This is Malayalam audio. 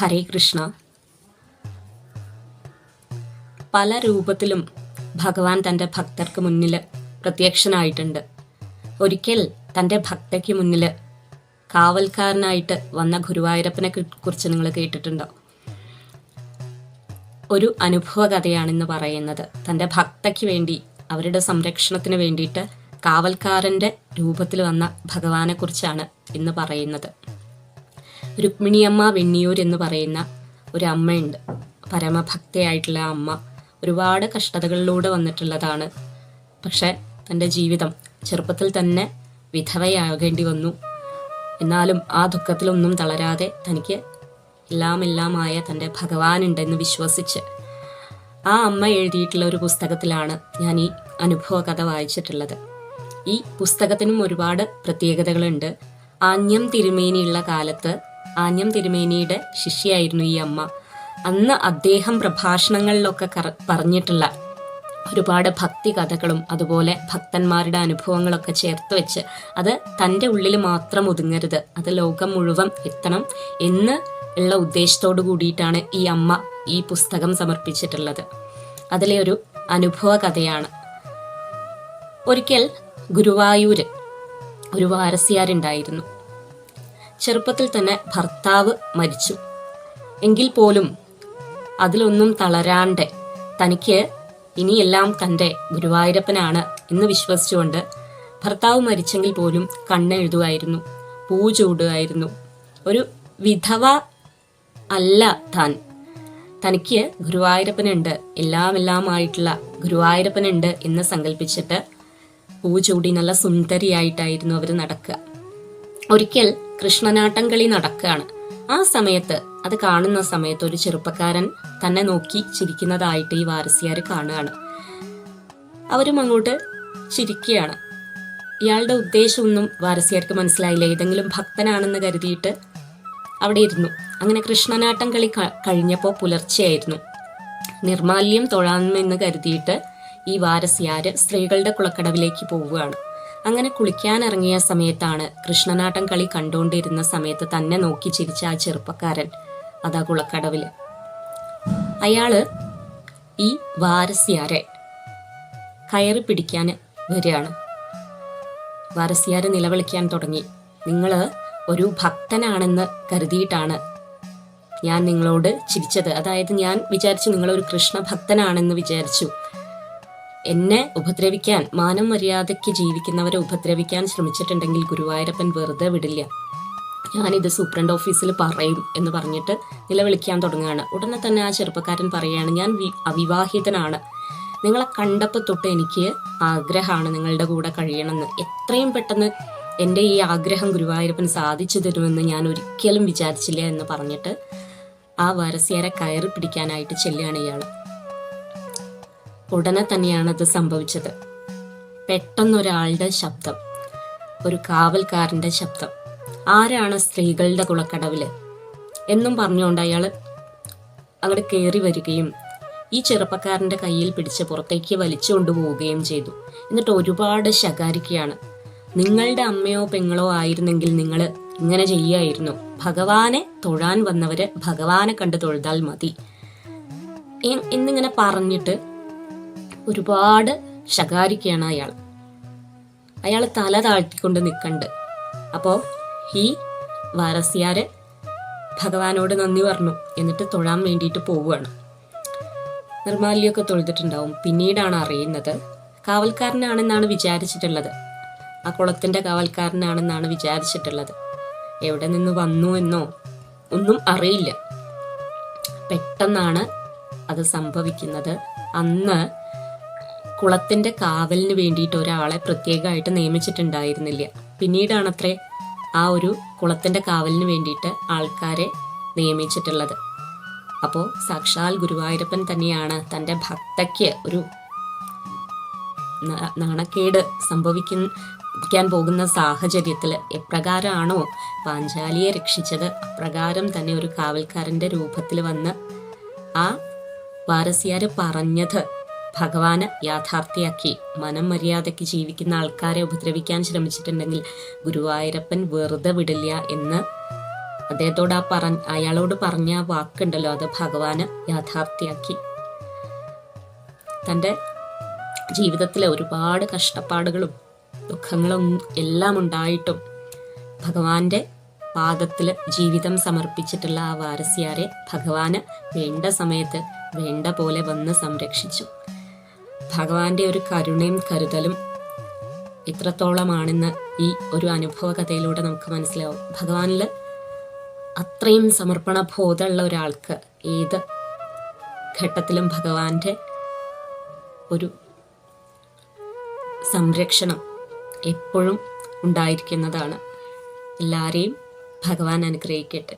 ഹരേ കൃഷ്ണ. പല രൂപത്തിലും ഭഗവാൻ തൻ്റെ ഭക്തർക്ക് മുന്നിൽ പ്രത്യക്ഷനായിട്ടുണ്ട്. ഒരിക്കൽ തൻ്റെ ഭക്തയ്ക്ക് മുന്നിൽ കാവൽക്കാരനായിട്ട് വന്ന ഗുരുവായൂരപ്പനെ കുറിച്ച് നിങ്ങൾ കേട്ടിട്ടുണ്ടോ? ഒരു അനുഭവ കഥയാണിന്ന് പറയുന്നത്. തൻ്റെ ഭക്തയ്ക്ക് വേണ്ടി, അവരുടെ സംരക്ഷണത്തിന് വേണ്ടിയിട്ട് കാവൽക്കാരൻ്റെ രൂപത്തിൽ വന്ന ഭഗവാനെ കുറിച്ചാണ് ഇന്ന് പറയുന്നത്. രുക്മിണിയമ്മ വെണ്ണിയൂർ എന്ന് പറയുന്ന ഒരു അമ്മയുണ്ട്. പരമഭക്തയായിട്ടുള്ള അമ്മ ഒരുപാട് കഷ്ടതകളിലൂടെ വന്നിട്ടുള്ളതാണ്. പക്ഷെ തൻ്റെ ജീവിതം ചെറുപ്പത്തിൽ തന്നെ വിധവയാകേണ്ടി വന്നു. എന്നാലും ആ ദുഃഖത്തിലൊന്നും തളരാതെ തനിക്ക് എല്ലാമായ തൻ്റെ ഭഗവാനുണ്ടെന്ന് വിശ്വസിച്ച് ആ അമ്മ എഴുതിയിട്ടുള്ള ഒരു പുസ്തകത്തിലാണ് ഞാൻ ഈ അനുഭവ കഥ വായിച്ചിട്ടുള്ളത്. ഈ പുസ്തകത്തിനും ഒരുപാട് പ്രത്യേകതകളുണ്ട്. ആഞ്ഞം തിരുമേനിയുള്ള കാലത്ത് ആഞ്ഞം തിരുമേനിയുടെ ശിഷ്യയായിരുന്നു ഈ അമ്മ. അന്ന് അദ്ദേഹം പ്രഭാഷണങ്ങളിലൊക്കെ പറഞ്ഞിട്ടുള്ള ഒരുപാട് ഭക്തി കഥകളും അതുപോലെ ഭക്തന്മാരുടെ അനുഭവങ്ങളൊക്കെ ചേർത്ത് വെച്ച് അത് തൻ്റെ ഉള്ളിൽ മാത്രം ഒതുങ്ങരുത്, അത് ലോകം മുഴുവൻ എത്തണം എന്ന് ഉള്ള ഉദ്ദേശത്തോടു കൂടിയിട്ടാണ് ഈ അമ്മ ഈ പുസ്തകം സമർപ്പിച്ചിട്ടുള്ളത്. അതിലെ ഒരു അനുഭവ കഥയാണ്. ഒരിക്കൽ ഗുരുവായൂര് ഒരു വാരസ്യാരുണ്ടായിരുന്നു. ചെറുപ്പത്തിൽ തന്നെ ഭർത്താവ് മരിച്ചു. എങ്കിൽ പോലും അതിലൊന്നും തളരാണ്ട് തനിക്ക് ഇനിയെല്ലാം തൻ്റെ ഗുരുവായൂരപ്പനാണ് എന്ന് വിശ്വസിച്ചുകൊണ്ട് ഭർത്താവ് മരിച്ചെങ്കിൽ പോലും കണ്ണെഴുതുമായിരുന്നു, പൂ ചൂടുമായിരുന്നു. ഒരു വിധവ അല്ല താൻ. തനിക്ക് ഗുരുവായൂരപ്പനുണ്ട്, എല്ലാമായിട്ടുള്ള ഗുരുവായൂരപ്പനുണ്ട് എന്ന് സങ്കല്പിച്ചിട്ട് പൂ ചൂടി നല്ല സുന്ദരിയായിട്ടായിരുന്നു അവർ നടക്കുക. ഒരിക്കൽ കൃഷ്ണനാട്ടം കളി നടക്കുകയാണ്. ആ സമയത്ത്, അത് കാണുന്ന സമയത്ത് ഒരു ചെറുപ്പക്കാരൻ തന്നെ നോക്കി ചിരിക്കുന്നതായിട്ട് ഈ വാരസ്യാർ കാണുകയാണ്. അവരും അങ്ങോട്ട് ചിരിക്കുകയാണ്. ഇയാളുടെ ഉദ്ദേശമൊന്നും വാരസ്യാർക്ക് മനസ്സിലായില്ല. ഏതെങ്കിലും ഭക്തനാണെന്ന് കരുതിയിട്ട് അവിടെ ഇരുന്നു. അങ്ങനെ കൃഷ്ണനാട്ടം കളി കഴിഞ്ഞപ്പോൾ പുലർച്ചെയായിരുന്നു. നിർമാല്യം തൊഴാമെന്ന് കരുതിയിട്ട് ഈ വാരസ്യാര് സ്ത്രീകളുടെ കുളക്കടവിലേക്ക് പോവുകയാണ്. അങ്ങനെ കുളിക്കാൻ ഇറങ്ങിയ സമയത്താണ് കൃഷ്ണനാട്ടം കളി കണ്ടുകൊണ്ടിരുന്ന സമയത്ത് തന്നെ നോക്കി ചിരിച്ച ആ ചെറുപ്പക്കാരൻ അതാ കുളക്കടവില്. അയാള് ഈ വാരസ്യാരെ കയറി പിടിക്കാൻ വരികയാണ്. വാരസ്യാര് നിലവിളിക്കാൻ തുടങ്ങി. നിങ്ങള് ഒരു ഭക്തനാണെന്ന് കരുതിയിട്ടാണ് ഞാൻ നിങ്ങളോട് ചിരിച്ചത്. അതായത് ഞാൻ വിചാരിച്ചു നിങ്ങളൊരു കൃഷ്ണ ഭക്തനാണെന്ന് വിചാരിച്ചു. എന്നെ ഉപദ്രവിക്കാൻ, മാനം മര്യാദയ്ക്ക് ജീവിക്കുന്നവരെ ഉപദ്രവിക്കാൻ ശ്രമിച്ചിട്ടുണ്ടെങ്കിൽ ഗുരുവായൂരപ്പൻ വെറുതെ വിടില്ല. ഞാനിത് സൂപ്രണ്ട് ഓഫീസിൽ പറയും എന്ന് പറഞ്ഞിട്ട് നിലവിളിക്കാൻ തുടങ്ങുകയാണ്. ഉടനെ തന്നെ ആ ചെറുപ്പക്കാരൻ പറയുകയാണ്, ഞാൻ അവിവാഹിതനാണ്. നിങ്ങളെ കണ്ടപ്പോൾ തൊട്ട് എനിക്ക് ആഗ്രഹമാണ് നിങ്ങളുടെ കൂടെ കഴിയണമെന്ന്. എത്രയും പെട്ടെന്ന് എൻ്റെ ഈ ആഗ്രഹം ഗുരുവായൂരപ്പൻ സാധിച്ചു തരുമെന്ന് ഞാൻ ഒരിക്കലും വിചാരിച്ചില്ല എന്ന് പറഞ്ഞിട്ട് ആ വാരസ്യാരെ കയറി പിടിക്കാനായിട്ട് ചെല്ലുകയാണ് ഇയാൾ. ഉടനെ തന്നെയാണത് സംഭവിച്ചത്. പെട്ടെന്നൊരാളുടെ ശബ്ദം, ഒരു കാവൽക്കാരൻ്റെ ശബ്ദം, ആരാണ് സ്ത്രീകളുടെ കുളക്കടവില് എന്നും പറഞ്ഞുകൊണ്ട് അയാൾ അങ്ങോട്ട് കയറി വരികയും ഈ ചെറുപ്പക്കാരൻ്റെ കയ്യിൽ പിടിച്ച് പുറത്തേക്ക് വലിച്ചു കൊണ്ടുപോവുകയും ചെയ്തു. എന്നിട്ട് ഒരുപാട് ശകാരിക്കുകയാണ്. നിങ്ങളുടെ അമ്മയോ പെങ്ങളോ ആയിരുന്നെങ്കിൽ നിങ്ങൾ ഇങ്ങനെ ചെയ്യായിരുന്നു. ഭഗവാനെ തൊഴാൻ വന്നവര് ഭഗവാനെ കണ്ട് തൊഴുതാൽ മതി എന്നിങ്ങനെ പറഞ്ഞിട്ട് ഒരുപാട് ശകാരിക്കുകയാണ് അയാൾ തല താഴ്ത്തിക്കൊണ്ട് നിൽക്കണ്ട്. അപ്പോൾ ഈ വാരസ്യാര് ഭഗവാനോട് നന്ദി പറഞ്ഞു. എന്നിട്ട് തൊഴാൻ വേണ്ടിയിട്ട് പോവുകയാണ്. നിർമാല്യമൊക്കെ തൊഴുതിട്ടുണ്ടാവും. പിന്നീടാണ് അറിയുന്നത് കാവൽക്കാരനാണെന്നാണ് വിചാരിച്ചിട്ടുള്ളത്. ആ കുളത്തിൻ്റെ കാവൽക്കാരനാണെന്നാണ് വിചാരിച്ചിട്ടുള്ളത്. എവിടെ നിന്ന് വന്നു എന്നോ ഒന്നും അറിയില്ല. പെട്ടെന്നാണ് അത് സംഭവിക്കുന്നത്. അന്ന് കുളത്തിൻ്റെ കാവലിന് വേണ്ടിയിട്ട് ഒരാളെ പ്രത്യേകമായിട്ട് നിയമിച്ചിട്ടുണ്ടായിരുന്നില്ല. പിന്നീടാണത്രേ ആ ഒരു കുളത്തിൻ്റെ കാവലിന് വേണ്ടിയിട്ട് ആൾക്കാരെ നിയമിച്ചിട്ടുള്ളത്. അപ്പോൾ സാക്ഷാൽ ഗുരുവായൂരപ്പൻ തന്നെയാണ് തൻ്റെ ഭക്തയ്ക്ക് ഒരു നാണക്കേട് സംഭവിക്കാൻ പോകുന്ന സാഹചര്യത്തിൽ എപ്രകാരമാണോ പാഞ്ചാലിയെ രക്ഷിച്ചത് അപ്രകാരം തന്നെ ഒരു കാവൽക്കാരൻ്റെ രൂപത്തിൽ വന്ന് ആ വാരസ്യാര് പറഞ്ഞത് ഭഗവാന് യാഥാർത്ഥ്യമാക്കി. മനം മര്യാദയ്ക്ക് ജീവിക്കുന്ന ആൾക്കാരെ ഉപദ്രവിക്കാൻ ശ്രമിച്ചിട്ടുണ്ടെങ്കിൽ ഗുരുവായൂരപ്പൻ വെറുതെ വിടില്ല എന്ന് അദ്ദേഹത്തോട് അയാളോട് പറഞ്ഞ ആ വാക്കുണ്ടല്ലോ, അത് ഭഗവാന് യാഥാർത്ഥ്യമാക്കി. തൻ്റെ ജീവിതത്തിലെ ഒരുപാട് കഷ്ടപ്പാടുകളും ദുഃഖങ്ങളും എല്ലാം ഉണ്ടായിട്ടും ഭഗവാന്റെ പാദത്തിൽ ജീവിതം സമർപ്പിച്ചിട്ടുള്ള ആ വാരസ്യാരെ ഭഗവാന് വേണ്ട സമയത്ത് വേണ്ട പോലെ വന്ന് സംരക്ഷിച്ചു. ഭഗവാന്റെ ഒരു കരുണയും കരുതലും ഇത്രത്തോളമാണെന്ന് ഈ ഒരു അനുഭവ കഥയിലൂടെ നമുക്ക് മനസ്സിലാവും. ഭഗവാനിൽ അത്രയും സമർപ്പണ ബോധമുള്ള ഒരാൾക്ക് ഏത് ഘട്ടത്തിലും ഭഗവാന്റെ ഒരു സംരക്ഷണം എപ്പോഴും ഉണ്ടായിരിക്കുന്നതാണ്. എല്ലാവരെയും ഭഗവാൻ അനുഗ്രഹിക്കട്ടെ.